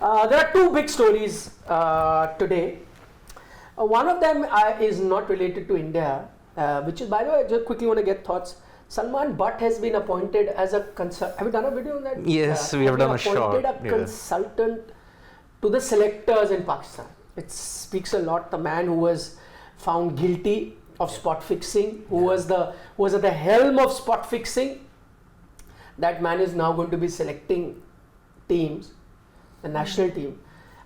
There are two big stories today. One of them is not related to India, which is, by the way, I just quickly want to get thoughts. Salman Butt has been appointed as a consultant. Have you done a video on that? Yes, we have done a short. Appointed a consultant to the selectors in Pakistan. It speaks a lot. The man who was found guilty of spot fixing, who was at the helm of spot fixing, that man is now going to be selecting teams, the national team.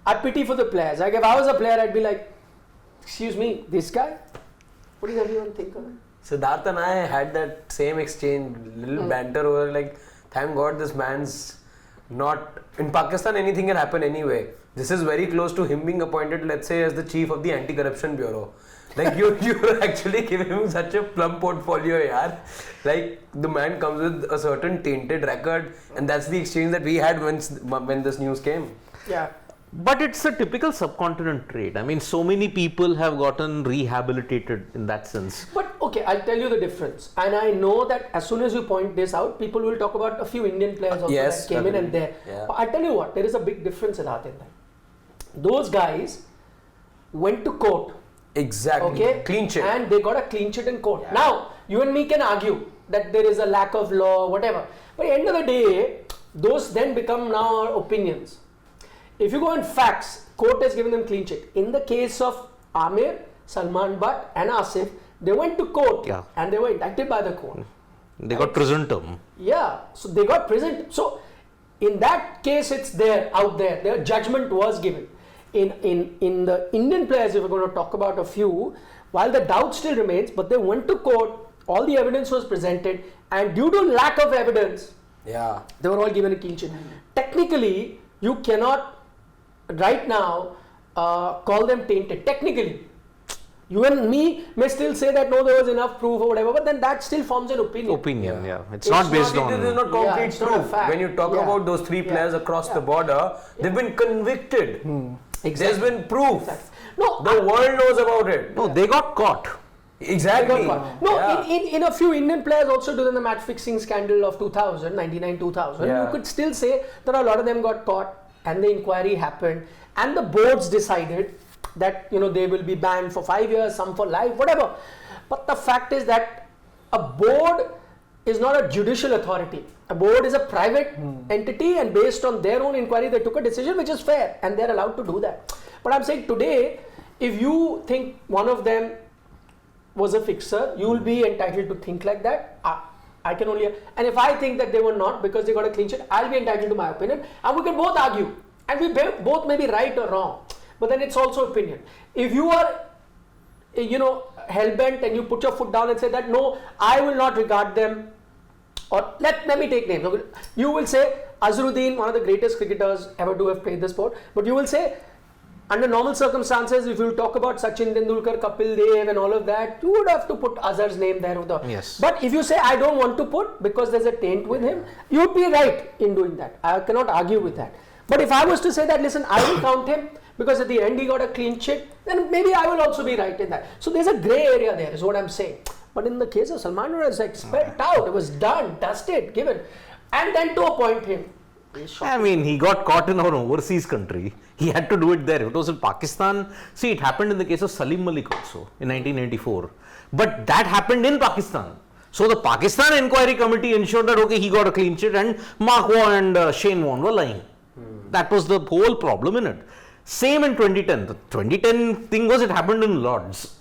I pity for the players. Like if I was a player, I'd be like, excuse me, this guy? What does everyone think of it? Siddharth and I had that same exchange, little banter over like, thank God this man's not in Pakistan. Anything can happen anyway. This is very close to him being appointed, let's say, as the chief of the Anti-Corruption Bureau. Like you're actually giving him such a plum portfolio, yaar. Like the man comes with a certain tainted record, and that's the exchange that we had when this news came. Yeah. But it's a typical subcontinent trait. I mean, so many people have gotten rehabilitated in that sense. But okay, I'll tell you the difference. And I know that as soon as you point this out, people will talk about a few Indian players also that came in and there. Yeah. But I'll tell you what, there is a big difference in that. Those guys went to court. Exactly. Okay. Clean chit. And they got a clean chit in court. Yeah. Now, you and me can argue that there is a lack of law, whatever. But at the end of the day, those then become now our opinions. If you go on facts, court has given them clean chit. In the case of Amir, Salman Butt and Asif, they went to court and they were indicted by the court. They got prison term. Yeah, so they got prison. So in that case, it's there, out there. Their judgment was given. In the Indian players, if we're going to talk about a few, while the doubt still remains, but they went to court, all the evidence was presented, and due to lack of evidence, they were all given a clean chit. Technically, you cannot right now call them tainted. Technically, you and me may still say that no, there was enough proof or whatever, but then that still forms an opinion. It's not based on. It is not concrete proof. When you talk about those three players across the border, they've been convicted. Exactly. There's been proof. Exactly. No, the world knows about it. No, they got caught. Exactly. No, in a few Indian players also during the match fixing scandal of 2000, 99-2000, you could still say that a lot of them got caught and the inquiry happened and the boards decided that they will be banned for 5 years, some for life, whatever. But the fact is that a board is not a judicial authority. A board is a private entity, and based on their own inquiry, they took a decision which is fair, and they're allowed to do that. But I'm saying today, if you think one of them was a fixer, you will be entitled to think like that. I can only, and if I think that they were not because they got a clean sheet, I'll be entitled to my opinion, and we can both argue, and we both may be right or wrong. But then it's also opinion. If you are, hell-bent and you put your foot down and say that, no, I will not regard them, or let me take names. You will say, Azharuddin, one of the greatest cricketers ever to have played the sport, but you will say, under normal circumstances, if you talk about Sachin Tendulkar, Kapil Dev and all of that, you would have to put Azhar's name there. Yes. But if you say, I don't want to put because there's a taint with him, you would be right in doing that. I cannot argue with that. But if I was to say that, listen, I will count him because at the end he got a clean chit, then maybe I will also be right in that. So there's a grey area there is what I'm saying. But in the case of Salman, it was spelled out, it was done, dusted, given. And then to appoint him. I mean, he got caught in our overseas country. He had to do it there. It was in Pakistan. See, it happened in the case of Salim Malik also in 1994. But that happened in Pakistan. So the Pakistan Inquiry Committee ensured that, okay, he got a clean chit and Mark Waugh and Shane Warne were lying. That was the whole problem in it. Same in 2010. The 2010 thing was it happened in Lords.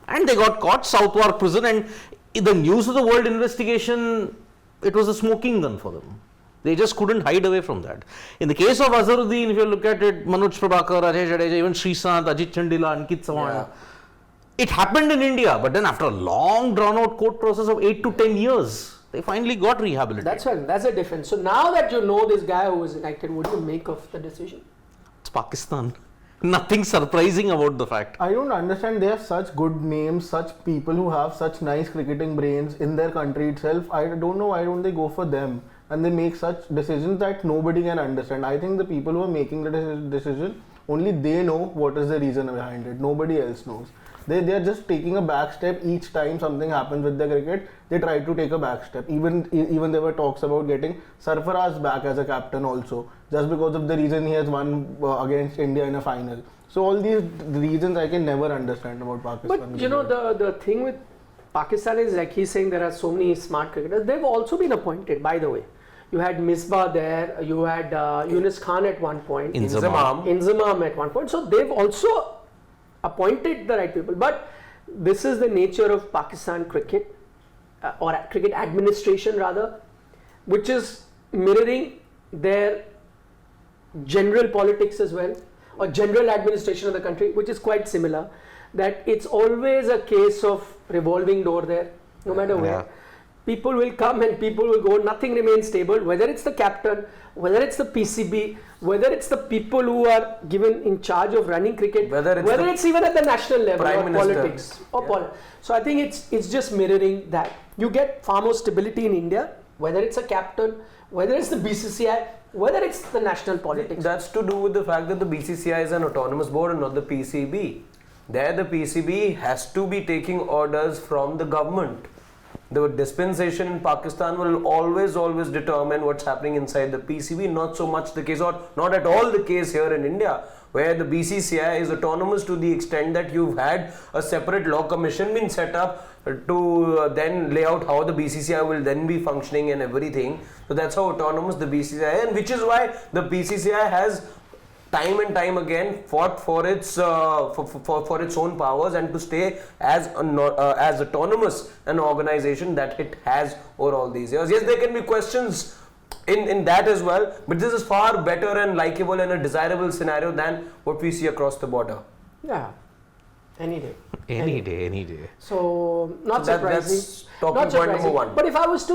And they got caught, Southwark prison, and the News of the World investigation, it was a smoking gun for them. They just couldn't hide away from that. In the case of Azharuddin, if you look at it, Manoj Prabhakar, Ajay Jadeja, even Sreesanth, Ajit Chandila, Ankit Sawan, it happened in India, but then after a long drawn out court process of 8 to 10 years, they finally got rehabilitated. That's right, that's the difference. So now that you know this guy who was indicted, what do you make of the decision? It's Pakistan. Nothing surprising about the fact. I don't understand. They have such good names, such people who have such nice cricketing brains in their country itself. I don't know why don't they go for them and they make such decisions that nobody can understand. I think the people who are making the decision, only they know what is the reason behind it. Nobody else knows. They are just taking a back step each time something happens with the cricket. They try to take a back step. Even there were talks about getting Sarfaraz back as a captain also. just because of the reason he has won against India in a final. So all these reasons I can never understand about Pakistan. But you know, the thing with Pakistan is, like he's saying, there are so many smart cricketers. They've also been appointed, by the way. You had Misbah there, you had Yunus Khan at one point, Inzamam at one point. So they've also appointed the right people. But this is the nature of Pakistan cricket, or cricket administration rather, which is mirroring their general politics as well, or general administration of the country, which is quite similar. That it's always a case of revolving door there, no matter where. People will come and people will go, nothing remains stable, whether it's the captain, whether it's the PCB, whether it's the people who are given in charge of running cricket, whether it's even at the national level, or politics. So I think it's just mirroring that. You get far more stability in India, whether it's a captain, whether it's the BCCI, whether it's the national politics. That's to do with the fact that the BCCI is an autonomous board and not the PCB. There the PCB has to be taking orders from the government. The dispensation in Pakistan will always determine what's happening inside the PCB, not so much the case, or not at all the case here in India, where the BCCI is autonomous to the extent that you've had a separate law commission been set up to then lay out how the BCCI will then be functioning and everything. So that's how autonomous the BCCI is, and which is why the BCCI has time and time again fought for its for its own powers and to stay as autonomous an organization that it has over all these years. Yes, there can be questions in that as well, but this is far better and likable and a desirable scenario than what we see across the border. Yeah, any day. Any day. So not surprising. That's talking point number one. But if I was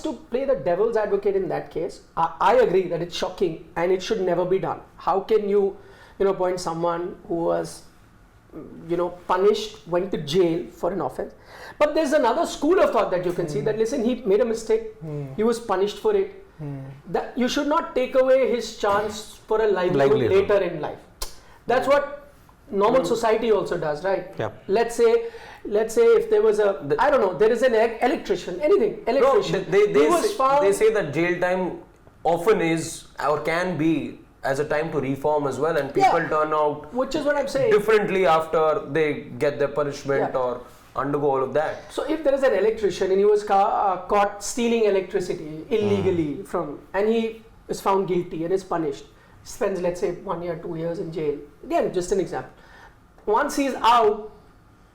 to play the devil's advocate in that case, I agree that it's shocking and it should never be done. How can you appoint someone who was punished, went to jail for an offense? But there's another school of thought that you can see that, listen, he made a mistake, he was punished for it. That you should not take away his chance for a livelihood later in life. That's what normal society also does, right? Yeah. Let's say if there was there is an electrician. No, they say that jail time often is or can be as a time to reform as well, and people turn out, which is what I'm saying, differently after they get their punishment or undergo all of that. So if there is an electrician and he was caught stealing electricity illegally and he is found guilty and is punished, spends, let's say, 1 year, 2 years in jail. Again, just an example. Once he's out,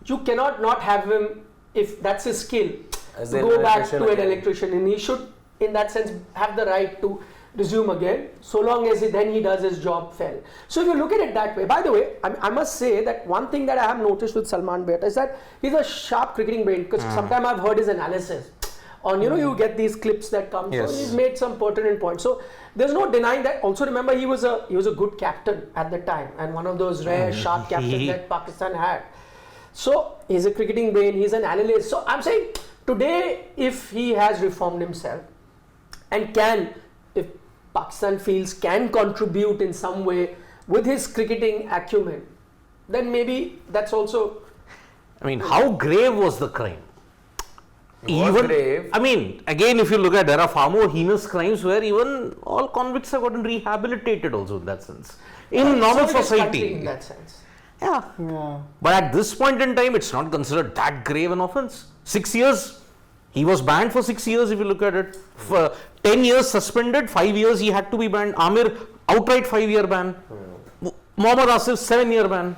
you cannot not have him, if that's his skill, to go back to an electrician, and he should, in that sense, have the right to resume again, so long as then he does his job well. So if you look at it that way, by the way, I must say that one thing that I have noticed with Salman Butt is that he's a sharp cricketing brain, because sometimes I've heard his analysis on, you get these clips that come, so he's made some pertinent points. So there's no denying that. Also remember, he was a good captain at the time, and one of those rare sharp captains that Pakistan had. So he's a cricketing brain, he's an analyst. So I'm saying today, if he has reformed himself and if Pakistan feels can contribute in some way with his cricketing acumen, then maybe that's also. I mean, how grave was the crime? Grave. I mean, again, if you look at, there are far more heinous crimes where even all convicts have gotten rehabilitated also in that sense. In normal society. In that sense. Yeah. But at this point in time, it's not considered that grave an offense. 6 years. He was banned for 6 years if you look at it. For 10 years suspended, 5 years he had to be banned. Amir, outright 5-year ban. Mohammad Asif, 7-year ban.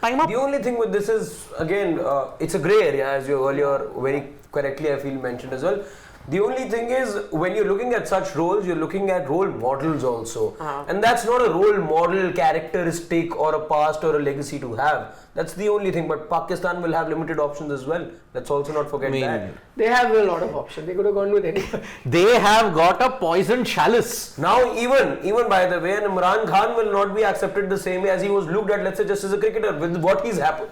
Time up. The only thing with this is, again, it's a grey area, as you earlier very correctly, I feel, mentioned as well. The only thing is, when you're looking at such roles, you're looking at role models also. And that's not a role model characteristic or a past or a legacy to have. That's the only thing. But Pakistan will have limited options as well. Let's also not forget that. They have a lot of options. They could have gone with anyone. They have got a poisoned chalice. Now, even by the way, and Imran Khan will not be accepted the same way as he was looked at, let's say, just as a cricketer. With what he's happened.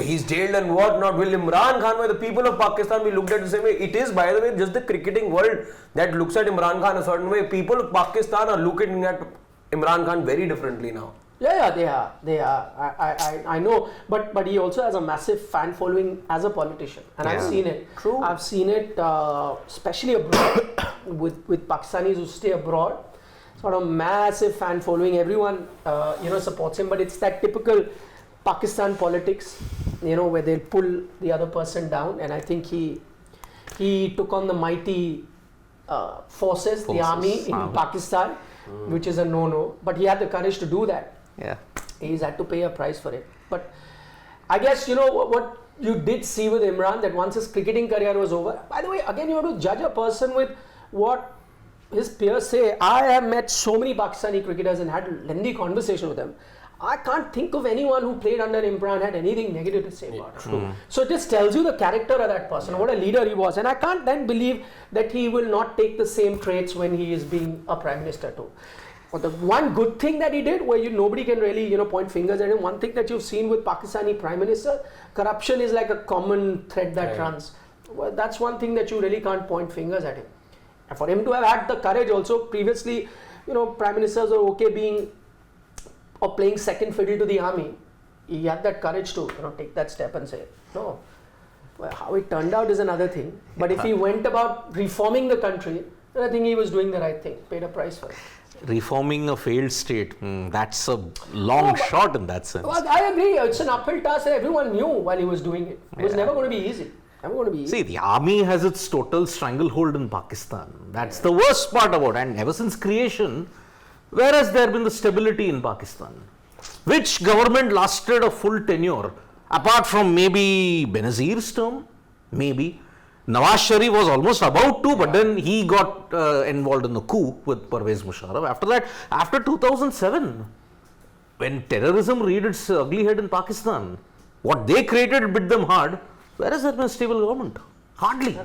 He's jailed and what not. Will Imran Khan, by the people of Pakistan, be looked at the same way? It is, by the way, just the cricketing world that looks at Imran Khan a certain way. People of Pakistan are looking at Imran Khan very differently now. Yeah, they are. I know, but he also has a massive fan following as a politician, and I've seen it. True. I've seen it, especially abroad with Pakistanis who stay abroad. got a massive fan following. Everyone, supports him. But it's that typical Pakistan politics, where they'll pull the other person down. And I think he took on the mighty forces, the army in Pakistan, which is a no-no. But he had the courage to do that. Yeah. He's had to pay a price for it. But I guess, what you did see with Imran, that once his cricketing career was over. By the way, again, you have to judge a person with what his peers say. I have met so many Pakistani cricketers and had lengthy conversation with them. I can't think of anyone who played under Imran had anything negative to say about him. So it just tells you the character of that person, what a leader he was. And I can't then believe that he will not take the same traits when he is being a prime minister too. But the one good thing that he did, where nobody can really point fingers at him, one thing that you've seen with Pakistani prime minister, corruption is like a common thread that runs. Well, that's one thing that you really can't point fingers at him. And for him to have had the courage also, previously, prime ministers are okay being or playing second fiddle to the army. He had that courage to take that step and say no. Well, how it turned out is another thing. But if he went about reforming the country, then I think he was doing the right thing. Paid a price for it. Reforming a failed state, that's a long shot in that sense. Well, I agree. It's an uphill task, and everyone knew while he was doing it. It was never going to be easy. See, the army has its total stranglehold in Pakistan. That's the worst part about it. And ever since creation, where has there been the stability in Pakistan? Which government lasted a full tenure? Apart from maybe Benazir's term? Maybe. Nawaz Sharif was almost about to, but then he got involved in the coup with Pervez Musharraf. After that, after 2007, when terrorism reared its ugly head in Pakistan, what they created bit them hard. Where has there been a stable government? Hardly.